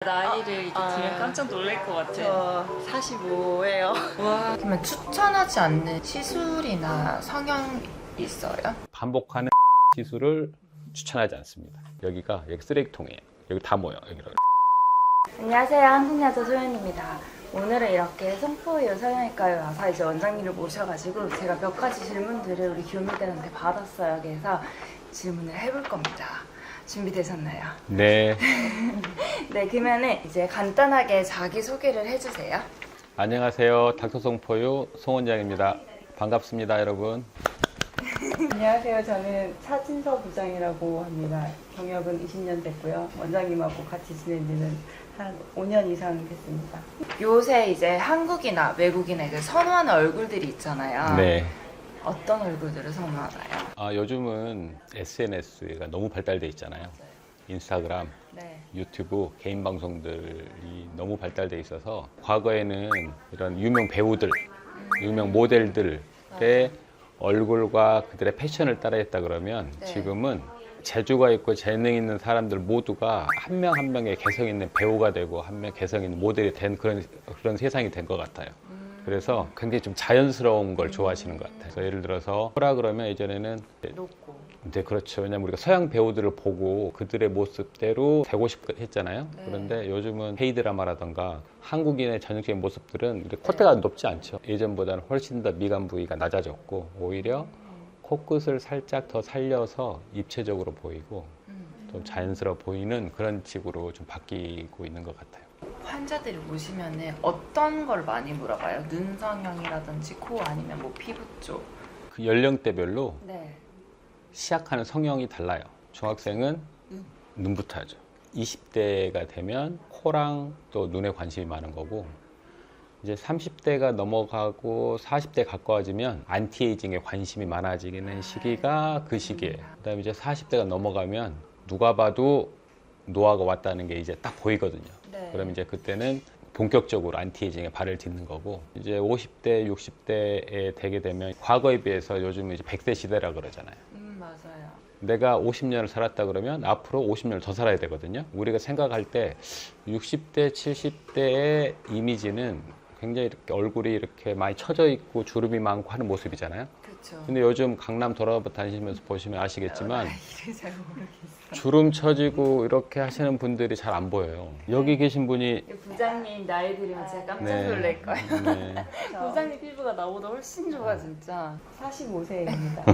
나이를 이제 들으면 깜짝 놀랄 것 같아. 저 45예요. 와. 그러면 추천하지 않는 시술이나 성형 있어요? 반복하는 시술을 추천하지 않습니다. 여기가 여기 쓰레기통이에요. 여기 다 모여 여기로. 안녕하세요, 한국야자 소연입니다. 오늘은 이렇게 성포의료 성형외과에 와서 이제 원장님을 모셔가지고 제가 몇 가지 질문들을 우리 교미들한테 받았어요. 그래서 질문을 해볼 겁니다. 준비되셨나요? 네. 네, 그러면은 이제 간단하게 자기소개를 해주세요. 안녕하세요. 닥터성포유 송원장입니다. 반갑습니다, 여러분. 안녕하세요. 저는 차진서 부장이라고 합니다. 경력은 20년 됐고요. 원장님하고 같이 지낸 지는 한 5년 이상 됐습니다. 요새 이제 한국이나 외국이나 이제 선호하는 얼굴들이 있잖아요. 네. 어떤 얼굴들을 선호하나요? 요즘은 SNS가 너무 발달돼 있잖아요. 인스타그램, 네. 유튜브, 개인 방송들이 너무 발달돼 있어서 과거에는 이런 유명 배우들, 유명 모델들의 얼굴과 그들의 패션을 따라했다 그러면 네. 지금은 재주가 있고 재능 있는 사람들 모두가 한 명 한 명의 개성 있는 배우가 되고 한 명 개성 있는 모델이 된 그런 세상이 된 것 같아요. 그래서 굉장히 좀 자연스러운 걸 좋아하시는 것 같아요. 그래서 예를 들어서 호라 그러면 예전에는 로꼬. 네, 그렇죠. 왜냐면 우리가 서양 배우들을 보고 그들의 모습대로 되고 싶고 했잖아요. 네. 그런데 요즘은 K드라마라던가 한국인의 전형적인 모습들은 이렇게 콧대가 높지 않죠. 예전보다는 훨씬 더 미간 부위가 낮아졌고 오히려 코끝을 살짝 더 살려서 입체적으로 보이고 좀 자연스러워 보이는 그런 식으로 좀 바뀌고 있는 것 같아요. 환자들이 오시면은 어떤 걸 많이 물어봐요? 눈 성형이라든지 코 아니면 뭐 피부 쪽? 그 연령대별로 네. 시작하는 성형이 달라요. 중학생은 눈부터 하죠. 20대가 되면 코랑 또 눈에 관심이 많은 거고 이제 30대가 넘어가고 40대 가까워지면 안티에이징에 관심이 많아지는 시기가 그 시기예요. 그다음에 이제 40대가 넘어가면 누가 봐도 노화가 왔다는 게 이제 딱 보이거든요. 네. 그럼 이제 그때는 본격적으로 안티에이징에 발을 딛는 거고 이제 50대, 60대에 되게 되면 과거에 비해서 요즘은 이제 100세 시대라 그러잖아요. 맞아요. 내가 50년을 살았다 그러면 앞으로 50년을 더 살아야 되거든요. 우리가 생각할 때 60대, 70대의 이미지는 굉장히 이렇게 얼굴이 이렇게 많이 처져 있고 주름이 많고 하는 모습이잖아요. 그렇죠. 근데 요즘 강남 돌아다니시면서 보시면 아시겠지만 나이를 잘 모르겠어요. 주름 처지고 이렇게 하시는 분들이 잘 안 보여요. 여기 계신 분이 부장님 나이 들으면 진짜 깜짝 네. 놀랄 거예요. 네. 부장님 피부가 나보다 훨씬 좋아 진짜. 45세입니다.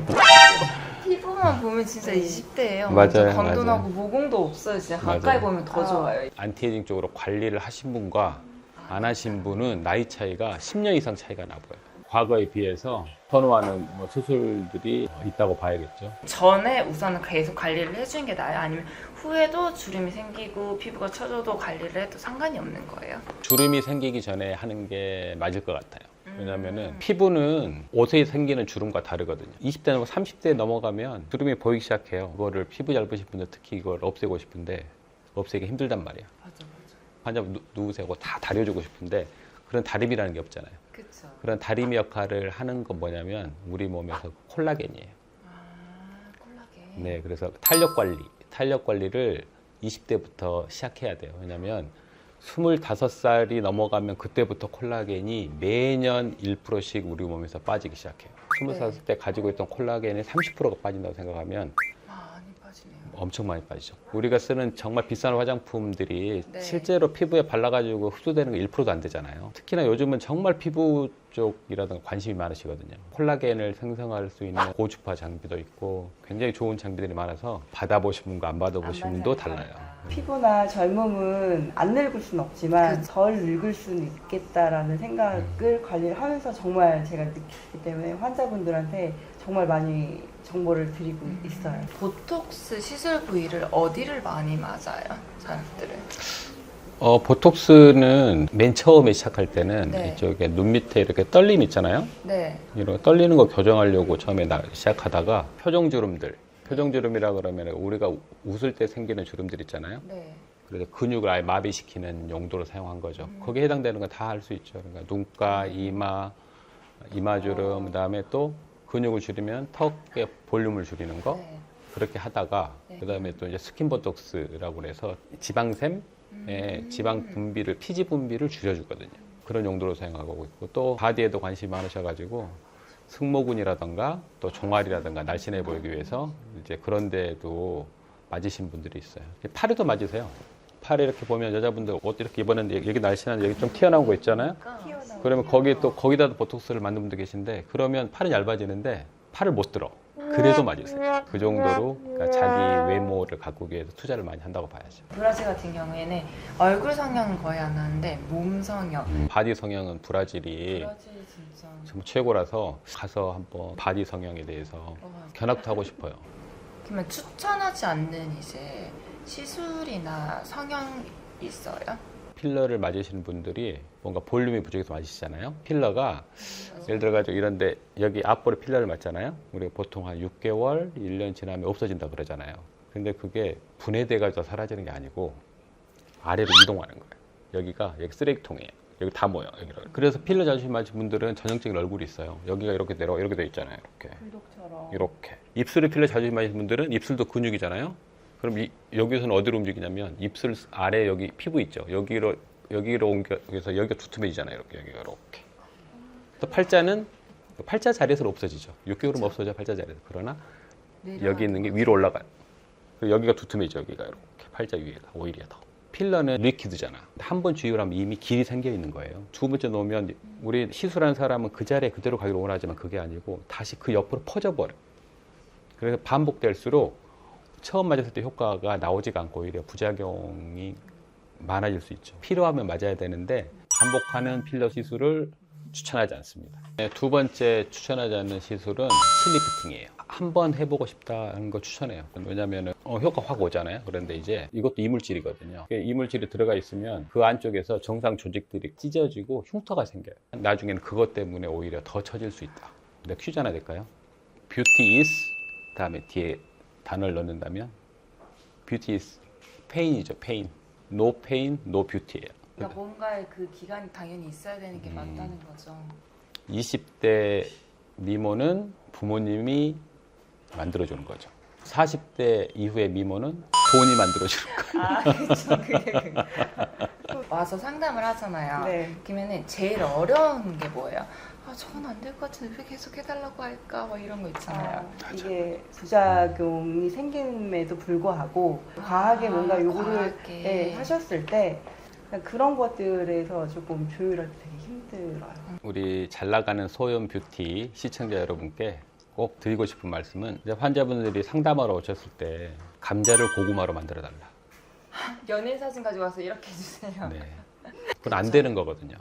피부만 보면 진짜 20대예요. 맞아요, 건돈하고 맞아요. 모공도 없어요. 진짜 가까이 맞아요. 보면 더 좋아요. 안티에이징 쪽으로 관리를 하신 분과 안 하신 분은 나이 차이가 10년 이상 차이가 나 보여요. 과거에 비해서 선호하는 뭐 수술들이 있다고 봐야겠죠. 전에 우선은 계속 관리를 해주는 게 나아요? 아니면 후에도 주름이 생기고 피부가 처져도 관리를 해도 상관이 없는 거예요? 주름이 생기기 전에 하는 게 맞을 것 같아요. 왜냐면은 피부는 옷에 생기는 주름과 다르거든요. 20대 넘어 30대 넘어가면 주름이 보이기 시작해요. 그거를 피부 얇으신 분들 특히 이걸 없애고 싶은데 없애기 힘들단 말이에요. 맞아. 환자분 누우세요. 다 다려주고 싶은데 그런 다림이라는 게 없잖아요. 그쵸. 그런 다림 역할을 하는 건 뭐냐면 우리 몸에서 콜라겐이에요. 콜라겐. 네, 그래서 탄력 관리를 20대부터 시작해야 돼요. 왜냐면 25살이 넘어가면 그때부터 콜라겐이 매년 1%씩 우리 몸에서 빠지기 시작해요. 25살 가지고 있던 콜라겐이 30%가 빠진다고 생각하면 많이 빠지네요. 엄청 많이 빠지죠. 우리가 쓰는 정말 비싼 화장품들이 네. 실제로 피부에 발라가지고 흡수되는 게 1%도 안 되잖아요. 특히나 요즘은 정말 피부 쪽이라든가 관심이 많으시거든요. 콜라겐을 생성할 수 있는 고주파 장비도 있고 굉장히 좋은 장비들이 많아서 받아보신 분과 안 받아보신 분도 달라요. 피부나 젊음은 안 늙을 수는 없지만 덜 늙을 수는 있겠다라는 생각을 관리를 하면서 정말 제가 느끼기 때문에 환자분들한테 정말 많이 정보를 드리고 있어요. 보톡스 시술 부위를 어디를 많이 맞아요? 사람들은? 보톡스는 맨 처음에 시작할 때는 네. 이쪽에 눈 밑에 이렇게 떨림 있잖아요. 네. 이런 떨리는 거 교정하려고 처음에 시작하다가 표정주름이라 그러면 우리가 웃을 때 생기는 주름들 있잖아요. 네. 그래서 근육을 아예 마비시키는 용도로 사용한 거죠. 거기에 해당되는 건 다 할 수 있죠. 그러니까 눈가, 이마주름, 그다음에 또 근육을 줄이면 턱의 볼륨을 줄이는 거 네. 그렇게 하다가 네. 그다음에 또 이제 스킨 보톡스라고 해서 지방샘 지방 분비를, 피지 분비를 줄여주거든요. 그런 용도로 사용하고 있고, 또 바디에도 관심이 많으셔가지고 승모근이라던가 또 종아리라던가 날씬해 보이기 위해서 이제 그런 데도 맞으신 분들이 있어요. 팔에도 맞으세요. 팔에 이렇게 보면 여자분들 옷 이렇게 입었는데 여기 날씬한 여기 좀 튀어나온 거 있잖아요. 그러면 거기다 보톡스를 맞는 분도 계신데, 그러면 팔은 얇아지는데 팔을 못 들어. 그래도 맞으세요. 그 정도로 그러니까 자기 외모를 가꾸기 위해서 투자를 많이 한다고 봐야죠. 브라질 같은 경우에는 얼굴 성형은 거의 안 하는데 몸 성형. 바디 성형은 브라질이 브라질 진짜. 정말 최고라서 가서 한번 바디 성형에 대해서 견학도 하고 싶어요. 그러면 추천하지 않는 이제 시술이나 성형 있어요? 필러를 맞으시는 분들이 뭔가 볼륨이 부족해서 맞으시잖아요. 필러가 예를 들어가지고 이런데 여기 앞볼에 필러를 맞잖아요. 우리가 보통 한 6개월, 1년 지나면 없어진다 그러잖아요. 근데 그게 분해돼가지고 사라지는 게 아니고 아래로 이동하는 거예요. 여기 쓰레기통이에요. 여기 다 모여. 여기로. 그래서 필러 자주 맞으신 분들은 전형적인 얼굴이 있어요. 여기가 이렇게 내려가 이렇게 돼 있잖아요. 이렇게. 불독처럼. 이렇게. 입술에 필러 자주 맞으신 분들은 입술도 근육이잖아요. 그럼 여기서는 어디로 움직이냐면 입술 아래 여기 피부 있죠. 여기로 옮겨서 여기가 두툼해지잖아요. 이렇게. 또 팔자는 팔자 자리에서 없어지죠. 6개월은 없어져 팔자 자리에서. 그러나 여기 있는 게 위로 올라가요. 그리고 여기가 두툼해져. 여기가 이렇게 팔자 위에가 오히려 더. 필러는 리퀴드잖아. 한 번 주입을 하면 이미 길이 생겨 있는 거예요. 두 번째 놓으면 우리 시술한 사람은 그 자리에 그대로 가기를 원하지만 그게 아니고 다시 그 옆으로 퍼져버려. 그래서 반복될수록 처음 맞았을 때 효과가 나오지가 않고 오히려 부작용이 많아질 수 있죠. 필요하면 맞아야 되는데 반복하는 필러 시술을 추천하지 않습니다. 두 번째 추천하지 않는 시술은 실리피팅이에요. 한번 해보고 싶다는 거 추천해요. 왜냐하면 효과 확 오잖아요. 그런데 이제 이것도 이물질이거든요. 이물질이 들어가 있으면 그 안쪽에서 정상 조직들이 찢어지고 흉터가 생겨요. 나중에는 그것 때문에 오히려 더 처질 수 있다. 근데 퀴즈 하나 될까요? Beauty is 다음에 뒤에 단어를 넣는다면 Beauty is pain이죠. pain. No pain, no beauty예요. 그러니까 뭔가의 그 기간이 당연히 있어야 되는 게 맞다는 거죠. 20대 미모는 부모님이 만들어주는 거죠. 40대 이후의 미모는 돈이 만들어주는 거예요. 아, 그렇죠. 와서 상담을 하잖아요. 네. 그러면은 제일 어려운 게 뭐예요? 아, 저건 안 될 것 같은데 왜 계속 해달라고 할까? 뭐 이런 거 있잖아요. 이게 부작용이 생김에도 불구하고 과하게 뭔가 요구를 과하게. 하셨을 때 그런 것들에서 조금 조율하기 되게 힘들어요. 우리 잘 나가는 소연 뷰티 시청자 여러분께 꼭 드리고 싶은 말씀은 이제 환자분들이 상담하러 오셨을 때 감자를 고구마로 만들어 달라. 연예인 사진 가지고 와서 이렇게 해주세요. 네. 그건 안 되는 거거든요.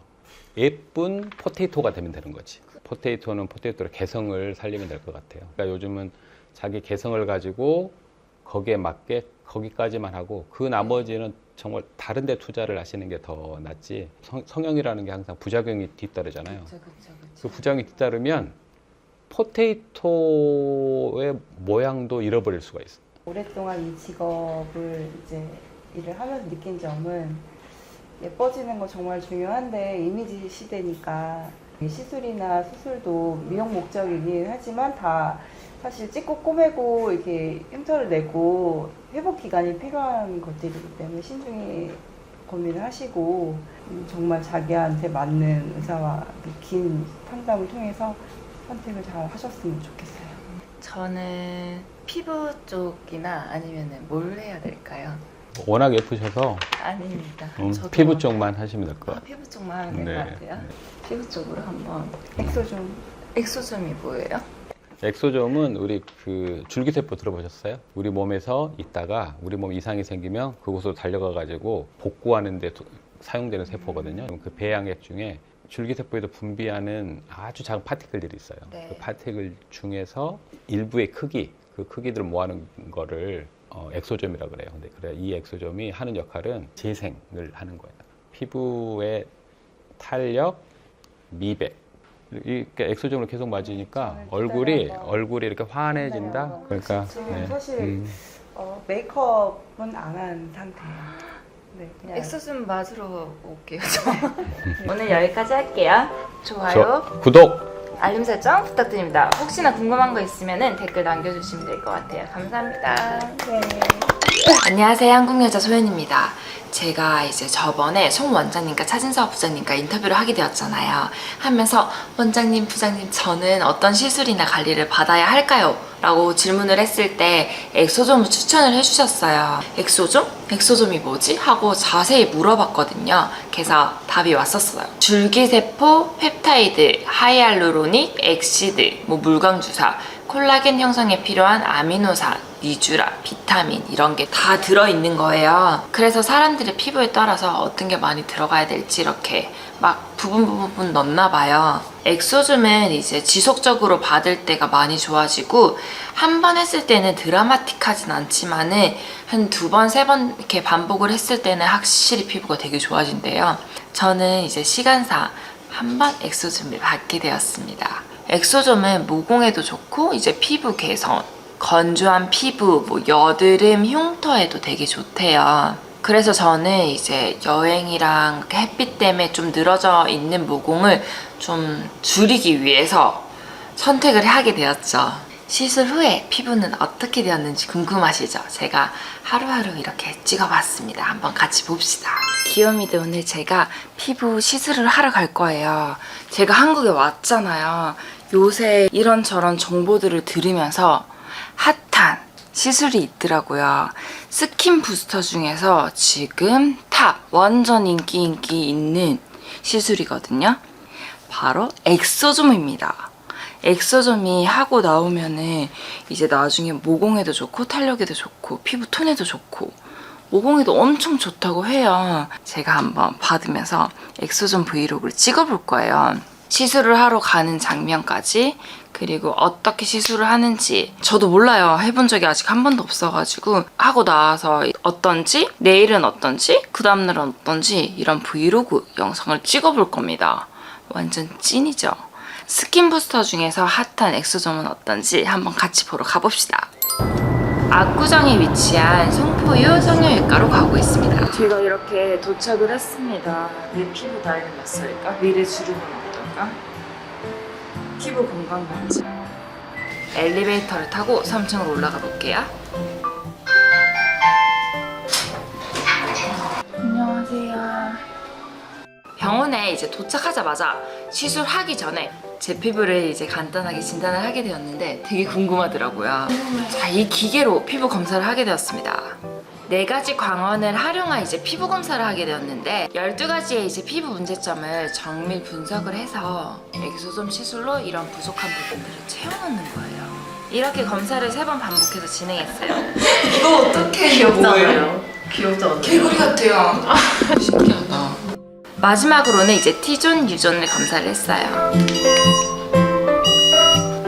예쁜 포테이토가 되면 되는 거지. 포테이토는 포테이토로 개성을 살리면 될 것 같아요. 그러니까 요즘은 자기 개성을 가지고 거기에 맞게 거기까지만 하고 그 나머지는 정말 다른 데 투자를 하시는 게 더 낫지. 성형이라는 게 항상 부작용이 뒤따르잖아요. 그쵸. 그 부작용이 뒤따르면 포테이토의 모양도 잃어버릴 수가 있어요. 오랫동안 이 직업을 이제 일을 하면서 느낀 점은 예뻐지는 거 정말 중요한데 이미지 시대니까 시술이나 수술도 미용 목적이긴 하지만 다 사실 찍고 꼬매고 이렇게 흉터를 내고 회복 기간이 필요한 것들이기 때문에 신중히 고민을 하시고 정말 자기한테 맞는 의사와 긴 상담을 통해서 선택을 잘 하셨으면 좋겠어요. 저는 피부 쪽이나 아니면은 뭘 해야 될까요? 워낙 예쁘셔서 아닙니다. 저도 피부 쪽만 하시면 될 것 같아요. 피부 쪽만 하면 될 것 같아요. 피부 쪽으로 한번. 엑소존. 엑소점이 뭐예요? 엑소점은 우리 그 줄기세포 들어보셨어요? 우리 몸에서 있다가 우리 몸 이상이 생기면 그곳으로 달려가 가지고 복구하는 데 사용되는 세포거든요. 그 배양액 중에 줄기세포에도 분비하는 아주 작은 파티클들이 있어요. 네. 그 파티클 중에서 일부의 크기, 그 크기들을 모아놓은 거를 엑소점이라고 그래요. 근데 그래 이 엑소점이 하는 역할은 재생을 하는 거예요. 피부의 탄력, 미백. 이렇게 엑소점을 계속 맞으니까 얼굴이 이렇게 환해진다. 그러니까 지금 사실 메이크업은 안 한 상태예요. 네, 그냥 엑소점 맞으러 올게요. 오늘 여기까지 할게요. 좋아요, 구독. 알림 설정 부탁드립니다. 혹시나 궁금한 거 있으면 댓글 남겨주시면 될 것 같아요. 감사합니다. 네. 안녕하세요, 한국여자 소연입니다. 제가 이제 저번에 송 원장님과 차진서 부장님과 인터뷰를 하게 되었잖아요. 하면서 원장님, 부장님 저는 어떤 시술이나 관리를 받아야 할까요? 라고 질문을 했을 때 엑소좀을 추천을 해주셨어요. 엑소좀? 엑소좀이 뭐지? 하고 자세히 물어봤거든요. 그래서 답이 왔었어요. 줄기세포, 펩타이드, 하이알루로닉, 엑시드, 물광주사, 콜라겐 형성에 필요한 아미노산, 니주라, 비타민 이런 게 다 들어있는 거예요. 그래서 사람들의 피부에 따라서 어떤 게 많이 들어가야 될지 이렇게 막 부분 넣나 봐요. 엑소즘은 이제 지속적으로 받을 때가 많이 좋아지고 한 번 했을 때는 드라마틱하진 않지만은 한 2번, 3번 이렇게 반복을 했을 때는 확실히 피부가 되게 좋아진대요. 저는 이제 시간상 한 번 엑소즘을 받게 되었습니다. 엑소즘은 모공에도 좋고 이제 피부 개선, 건조한 피부, 여드름, 흉터에도 되게 좋대요. 그래서 저는 이제 여행이랑 햇빛 때문에 좀 늘어져 있는 모공을 좀 줄이기 위해서 선택을 하게 되었죠. 시술 후에 피부는 어떻게 되었는지 궁금하시죠? 제가 하루하루 이렇게 찍어봤습니다. 한번 같이 봅시다. 귀요미들, 오늘 제가 피부 시술을 하러 갈 거예요. 제가 한국에 왔잖아요. 요새 이런저런 정보들을 들으면서 핫한 시술이 있더라고요. 스킨 부스터 중에서 지금 탑 완전 인기 있는 시술이거든요. 바로 엑소좀입니다. 엑소좀이 하고 나오면은 이제 나중에 모공에도 좋고 탄력에도 좋고 피부 톤에도 좋고 모공에도 엄청 좋다고 해요. 제가 한번 받으면서 엑소좀 브이로그를 찍어볼 거예요. 시술을 하러 가는 장면까지, 그리고 어떻게 시술을 하는지 저도 몰라요. 해본 적이 아직 한 번도 없어가지고 하고 나와서 어떤지, 내일은 어떤지, 그 다음날은 어떤지 이런 브이로그 영상을 찍어볼 겁니다. 완전 찐이죠. 스킨 부스터 중에서 핫한 엑소점은 어떤지 한번 같이 보러 가봅시다. 압구정에 위치한 송포유 성형외과로 가고 있습니다. 제가 이렇게 도착을 했습니다. 내 피부 나이는 몇 살일까? 미래 주름은 어떨까? 피부 건강 검진. 엘리베이터를 타고 3층으로 올라가 볼게요. 안녕하세요. 병원에 이제 도착하자마자 시술하기 전에 제 피부를 이제 간단하게 진단을 하게 되었는데 되게 궁금하더라고요. 자, 이 기계로 피부 검사를 하게 되었습니다. 4가지 광원을 활용한 이제 피부 검사를 하게 되었는데 12가지의 이제 피부 문제점을 정밀 분석을 해서 엑소좀 시술로 이런 부족한 부분들을 채워넣는 거예요. 이렇게 검사를 3번 반복해서 진행했어요. 이거 어떡해? 귀엽잖아요. 귀엽지 않아요? 개구리 같아요. 신기하다. 마지막으로는 이제 T존, U존을 검사를 했어요.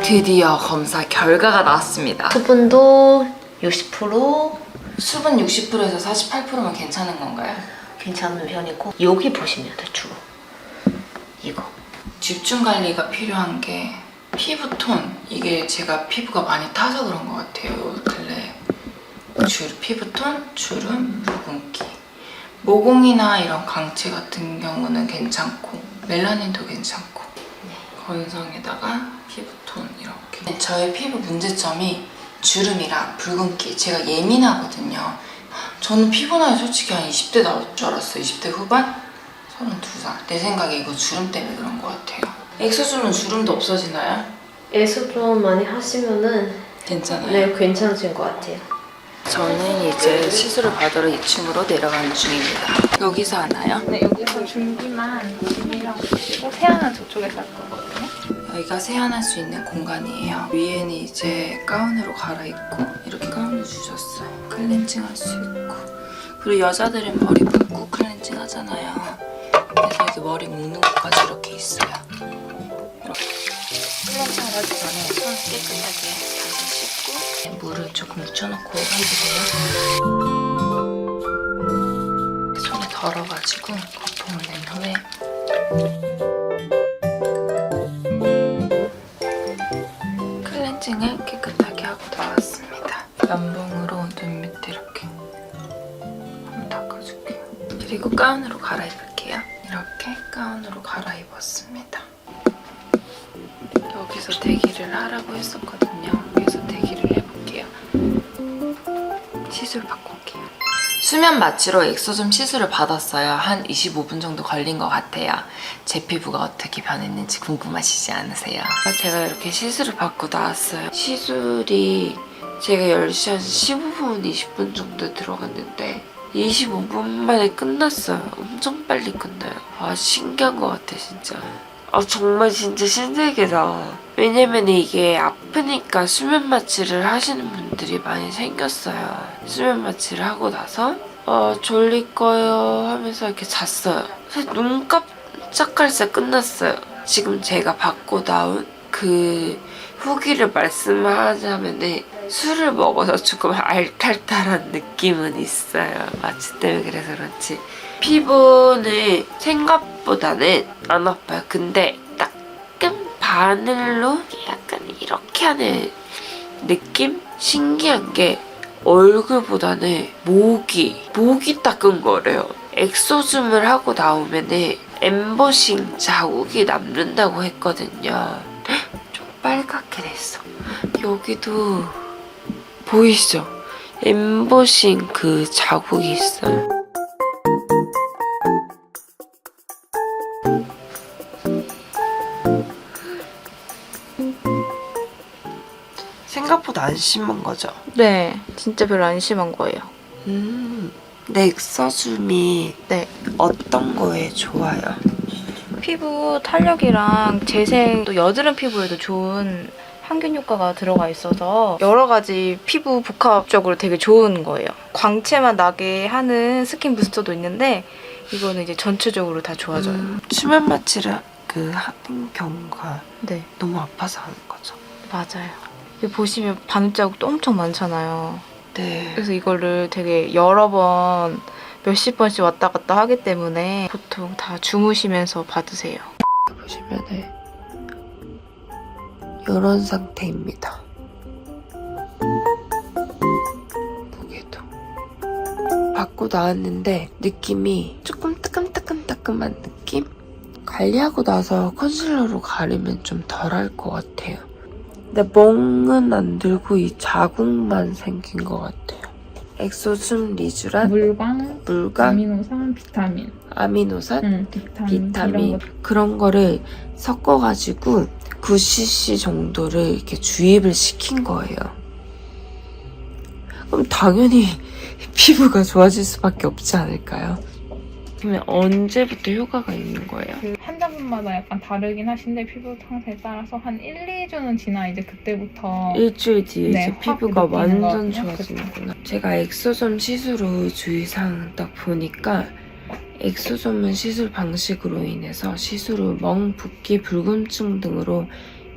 드디어 검사 결과가 나왔습니다. 수분도 60%, 수분 60%에서 48%면 괜찮은 건가요? 괜찮은 편이고 여기 보시면 돼요. 주로 이거 집중 관리가 필요한 게 피부톤. 이게 제가 피부가 많이 타서 그런 것 같아요. 근래 피부톤, 주름, 붉은기, 모공이나 이런 강체 같은 경우는 괜찮고 멜라닌도 괜찮고 건성에다가 피부톤 이렇게. 저의 피부 문제점이 주름이랑 붉은기. 제가 예민하거든요. 저는 피부 나이 솔직히 한 20대 나올 줄 알았어요. 20대 후반? 32살. 내 생각에 이거 주름 때문에 그런 것 같아요. 엑소즘은 주름도 없어지나요? 애수 좀 많이 하시면은 괜찮아요? 네, 괜찮으신 것 같아요. 저는 이제 시술을 받으러 2층으로 내려가는 중입니다. 여기서 하나요? 네, 여기서 준비만 준비하고 계시고 세안은 저쪽에서 할 거거든요. 여기가 세안할 수 있는 공간이에요. 위에는 이제 가운으로 갈아입고 이렇게 가운을 주셨어요. 클렌징 할 수 있고. 그리고 여자들은 머리 묶고 클렌징 하잖아요. 그래서 이렇게 머리 묶는 것까지 이렇게 있어요. 이렇게. 클렌징 하기 전에 손 깨끗하게 다시 씻고 물을 조금 묻혀놓고 해주세요. 손이 덜어가지고 거품을 낸 후에 클렌징을 깨끗하게 하고 나왔습니다. 면봉으로 눈 밑에 이렇게 한번 닦아줄게요. 그리고 가운으로 갈아입을게요. 이렇게 가운으로 갈아입었습니다. 여기서 대기를 하라고 했었거든요. 그래서 대기를 해볼게요. 시술 받고 올게요. 수면 마취로 엑소즘 시술을 받았어요. 한 25분 정도 걸린 것 같아요. 제 피부가 어떻게 변했는지 궁금하시지 않으세요? 제가 이렇게 시술을 받고 나왔어요. 시술이 제가 10시 한 15분, 20분 정도 들어갔는데 25분 만에 끝났어요. 엄청 빨리 끝나요. 아, 신기한 것 같아 진짜. 아, 정말 진짜 신세계다. 왜냐면 이게 아프니까 수면 마취를 하시는 분들이 많이 생겼어요. 수면 마취를 하고 나서 졸릴 거요 하면서 이렇게 잤어요. 사실 눈 깜짝할 새 끝났어요. 지금 제가 받고 나온 그 후기를 말씀하자면은 술을 먹어서 조금 알탈탈한 느낌은 있어요. 마취 때문에 그래서 그렇지. 피부는 생각보다는 안 아파요. 근데 따끔 바늘로 약간 이렇게 하는 느낌? 신기한 게 얼굴보다는 목이 따끔 거려요. 엑소즘을 하고 나오면은 엠보싱 자국이 남는다고 했거든요. 좀 빨갛게 됐어. 여기도 보이시죠? 엠보싱 그 자국이 있어요. 생각보다 안 심한 거죠? 네, 진짜 별로 안 심한 거예요. 내 엑소즘이 네. 어떤 거에 좋아요? 피부 탄력이랑 재생, 또 여드름 피부에도 좋은 항균 효과가 들어가 있어서 여러 가지 피부 복합적으로 되게 좋은 거예요. 광채만 나게 하는 스킨 부스터도 있는데 이거는 이제 전체적으로 다 좋아져요. 수면 마취를 하는 경우가 네, 너무 아파서 하는 거죠? 맞아요. 여기 보시면 바늘 자국도 엄청 많잖아요. 네. 그래서 이거를 되게 여러 번 몇십 번씩 왔다 갔다 하기 때문에 보통 다 주무시면서 받으세요. 보시면은 이런 상태입니다. 무게도 받고 나왔는데 느낌이 조금 따끔한 느낌? 관리하고 나서 컨실러로 가리면 좀 덜할 것 같아요. 근데 멍은 안 들고 이 자국만 생긴 것 같아요. 엑소즘 리쥬란 물광, 아미노산, 비타민. 아미노산, 비타민. 비타민 이런 거. 그런 거를 섞어가지고 9cc 정도를 이렇게 주입을 시킨 거예요. 그럼 당연히 피부가 좋아질 수밖에 없지 않을까요? 그러면 언제부터 효과가 있는 거예요? 그 환자분마다 약간 다르긴 하신데 피부 상태에 따라서 한 1, 2주는 지나 이제 그때부터 일주일 뒤에 네, 이제 확 피부가 느끼는 완전 거거든요. 좋아지는구나. 제가 엑소점 시술 후 주의사항 딱 보니까 엑소점은 시술 방식으로 인해서 시술 후 멍, 붓기, 불균증 등으로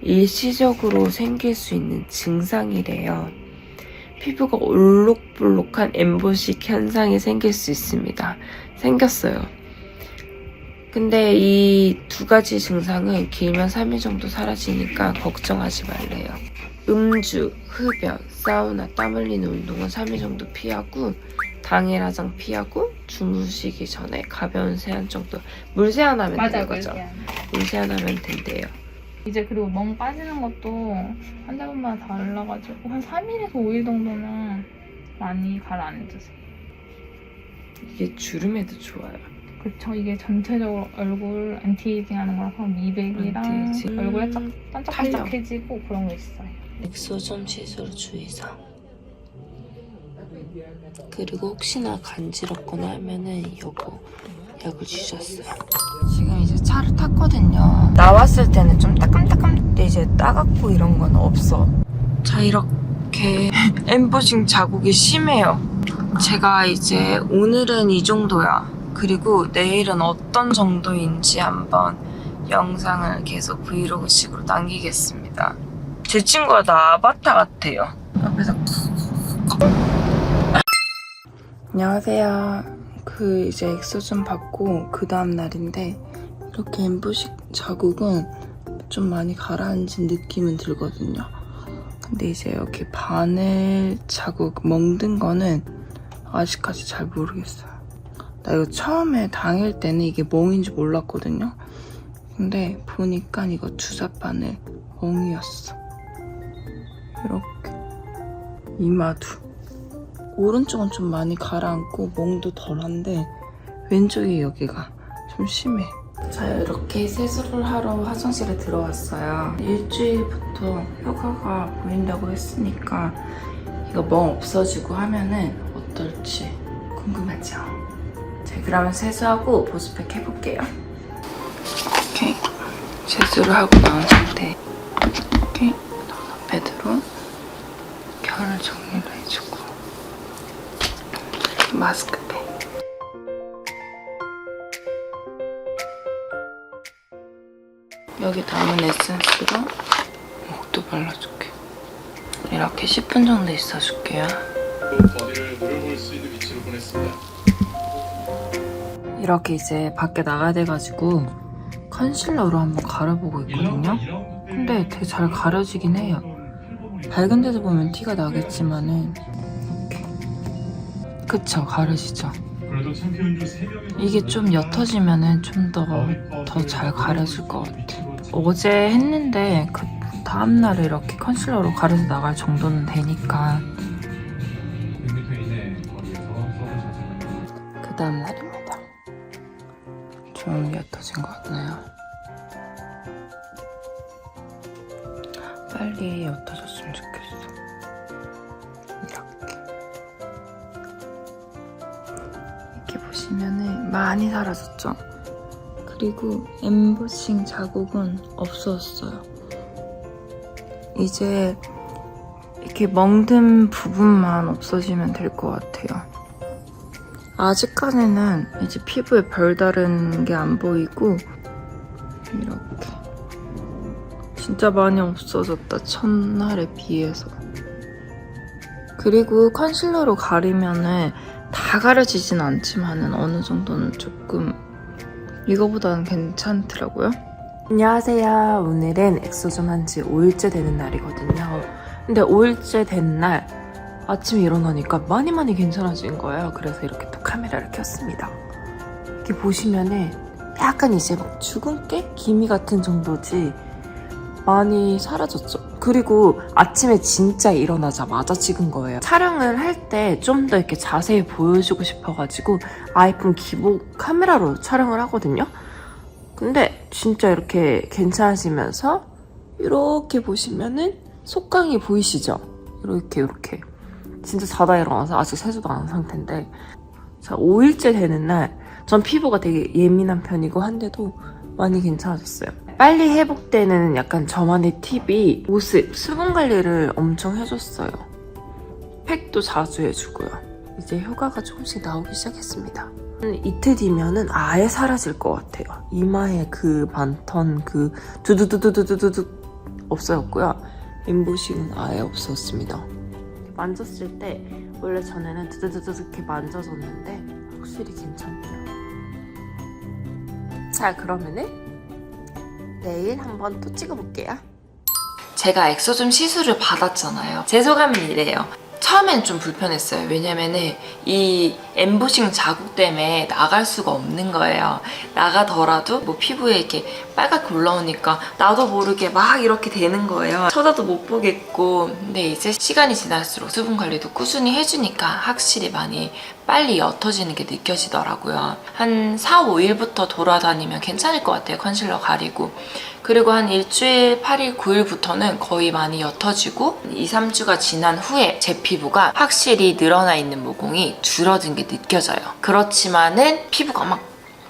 일시적으로 생길 수 있는 증상이래요. 피부가 올록볼록한 엠보식 현상이 생길 수 있습니다. 생겼어요. 근데 이 두 가지 증상은 길면 3일 정도 사라지니까 걱정하지 말래요. 음주, 흡연, 사우나, 땀 흘리는 운동은 3일 정도 피하고 당일 화장 피하고 주무시기 전에 가벼운 세안 정도 물 세안하면 되는 거죠? 물 세안하면 된대요. 이제 그리고 멍 빠지는 것도 환자분마다 달라가지고 한 3일에서 5일 정도는 많이 가라앉으세요. 이게 주름에도 좋아요. 그쵸. 이게 전체적으로 얼굴 안티에이징 하는 거라서 미백이랑 안티에이징. 얼굴 살짝 반짝반짝해지고 그런 거 있어요. 엑소점 시술 주의사항. 그리고 혹시나 간지럽거나 하면은 요거 약을 주셨어요. 지금 이제 차를 탔거든요. 나왔을 때는 좀 따끔따끔한데 이제 따갑고 이런 건 없어. 자, 이렇게 엠보싱 자국이 심해요. 제가 이제 오늘은 이 정도야. 그리고 내일은 어떤 정도인지 한번 영상을 계속 브이로그식으로 남기겠습니다. 제 친구가 나 아바타 같아요. 옆에서 안녕하세요. 이제 엑소즘 받고 그 다음 날인데 이렇게 엠보식 자국은 좀 많이 가라앉은 느낌은 들거든요. 근데 이제 여기 바늘 자국 멍든 거는 아직까지 잘 모르겠어요. 나 이거 처음에 당일 때는 이게 멍인지 몰랐거든요. 근데 보니까 이거 주사바늘 멍이었어. 이렇게 이마도 오른쪽은 좀 많이 가라앉고 멍도 덜한데 왼쪽이 여기가 좀 심해. 자, 이렇게 세수를 하러 화장실에 들어왔어요. 일주일부터 효과가 보인다고 했으니까 이거 멍 없어지고 하면은 어떨지 궁금하죠? 자, 그러면 세수하고 보습팩 해볼게요. 이렇게 세수를 하고 나온 상태. 이렇게 패드로 결을 정리를 해주고 마스크팩. 여기 남은 에센스로 목도 발라줄게. 이렇게 10분 정도 있어줄게요. 어디를 물어볼 수 있는 위치로 보냈습니다. 이렇게 이제 밖에 나가야 돼가지고 컨실러로 한번 가려보고 있거든요. 근데 되게 잘 가려지긴 해요. 밝은 데서 보면 티가 나겠지만은 이렇게. 그쵸, 가려지죠. 그래도 챔피언주 3명이 이게 좀 옅어지면은 좀 더 잘 가려질 것 같아. 어제 했는데 그 다음날에 이렇게 컨실러로 가려서 나갈 정도는 되니까 100m 이내 거리에서 서울 자체가 그 다음날입니다. 좀 옅어진 것 같나요? 빨리 옅어졌으면 좋겠어. 이렇게 보시면은 많이 사라졌죠? 그리고 엠보싱 자국은 없어졌어요. 이제 이렇게 멍든 부분만 없어지면 될 것 같아요. 아직까지는 이제 피부에 별다른 게 안 보이고 이렇게 진짜 많이 없어졌다, 첫날에 비해서. 그리고 컨실러로 가리면은 다 가려지진 않지만은 어느 정도는 조금 이거보다는 괜찮더라고요. 안녕하세요. 오늘은 엑소좀 한지 5일째 되는 날이거든요. 근데 5일째 된 날 아침에 일어나니까 많이 괜찮아진 거예요. 그래서 이렇게 또 카메라를 켰습니다. 이렇게 보시면은 약간 이제 막 주근깨? 기미 같은 정도지 많이 사라졌죠. 그리고 아침에 진짜 일어나자마자 찍은 거예요. 촬영을 할 때 좀 더 이렇게 자세히 보여주고 싶어가지고 아이폰 기본 카메라로 촬영을 하거든요. 근데 진짜 이렇게 괜찮아지면서 이렇게 보시면은 속광이 보이시죠? 이렇게 진짜 자다 일어나서 아직 세수도 안 한 상태인데, 자, 5일째 되는 날 전 피부가 되게 예민한 편이고 한데도 많이 괜찮아졌어요. 빨리 회복되는 약간 저만의 팁이 보습, 수분 관리를 엄청 해줬어요. 팩도 자주 해주고요. 이제 효과가 조금씩 나오기 시작했습니다. 이틀 뒤면은 아예 사라질 것 같아요. 이마에 그 많던 그 두두두두두두두 없어졌고요. 엠보싱은 아예 없었습니다. 만졌을 때 원래 전에는 두두두두 이렇게 만져졌는데 확실히 괜찮네요. 자, 그러면은 내일 한번 또 찍어볼게요. 제가 엑소좀 시술을 받았잖아요. 제 소감은 이래요. 처음엔 좀 불편했어요. 왜냐면은 이 엠보싱 자국 때문에 나갈 수가 없는 거예요. 나가더라도 뭐 피부에 이렇게 빨갛게 올라오니까 나도 모르게 막 이렇게 되는 거예요. 쳐다도 못 보겠고. 근데 이제 시간이 지날수록 수분 관리도 꾸준히 해주니까 확실히 많이 빨리 옅어지는 게 느껴지더라고요. 한 4, 5일부터 돌아다니면 괜찮을 것 같아요. 컨실러 가리고. 그리고 한 일주일, 8일, 9일부터는 거의 많이 옅어지고 2, 3주가 지난 후에 제 피부가 확실히 늘어나 있는 모공이 줄어든 게 느껴져요. 그렇지만은 피부가 막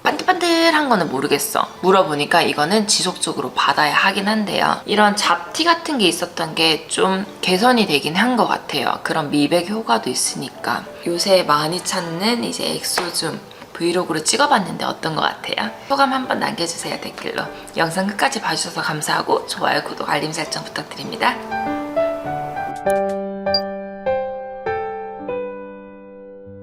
반들반들한 거는 모르겠어. 물어보니까 이거는 지속적으로 받아야 하긴 한데요. 이런 잡티 같은 게 있었던 게 좀 개선이 되긴 한 것 같아요. 그런 미백 효과도 있으니까. 요새 많이 찾는 이제 엑소줌 브이로그로 찍어봤는데 어떤 것 같아요? 소감 한번 남겨주세요, 댓글로. 영상 끝까지 봐주셔서 감사하고 좋아요, 구독, 알림 설정 부탁드립니다.